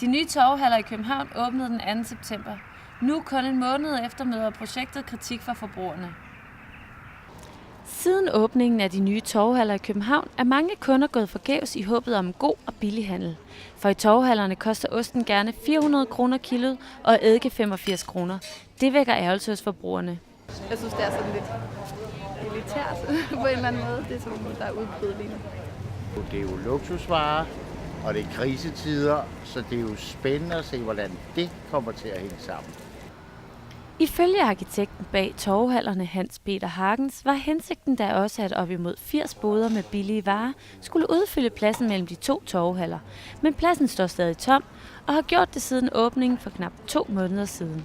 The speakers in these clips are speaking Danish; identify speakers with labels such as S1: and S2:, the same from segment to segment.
S1: De nye torvehaller i København åbnede den 2. september. Nu kun en måned efter møder projektet kritik fra forbrugerne. Siden åbningen af de nye torvehaller i København er mange kunder gået forgæves i håbet om en god og billig handel. For i torvehallerne koster osten gerne 400 kroner kiloet og eddike 85 kroner. Det vækker ærgelse hos forbrugerne.
S2: Jeg synes, det er sådan lidt elitært på en eller anden måde. Det er sådan, der er udbredt lige nu.
S3: Det er jo luksusvarer, og det er krisetider, så det er jo spændende at se, hvordan det kommer til at hænge sammen.
S1: Ifølge arkitekten bag torvehallerne Hans Peter Hagens var hensigten da også, at op imod 80 boder med billige varer skulle udfylde pladsen mellem de 2 torvehaller. Men pladsen står stadig tom og har gjort det siden åbningen for knap 2 måneder siden.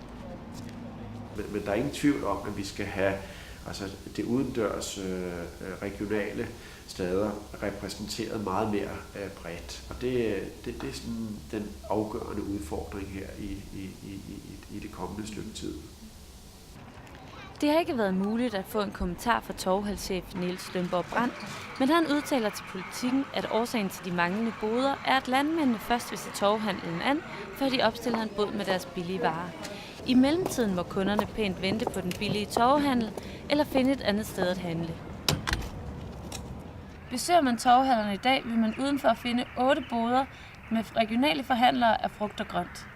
S4: Men der er ingen tvivl om, at vi skal have det udendørs regionale steder repræsenteret meget mere bredt. Og det er sådan den afgørende udfordring her i det kommende stykke tid.
S1: Det har ikke været muligt at få en kommentar fra torvehalschef Niels Lønborg Brandt, men han udtaler til Politikken, at årsagen til de manglende boder er, at landmændene først vil se torvehandlen an, før de opstiller en bod med deres billige varer. I mellemtiden må kunderne pænt vente på den billige torvehandel eller finde et andet sted at handle. Besøger man torvehallerne i dag, vil man udenfor finde 8 boder med regionale forhandlere af frugt og grønt.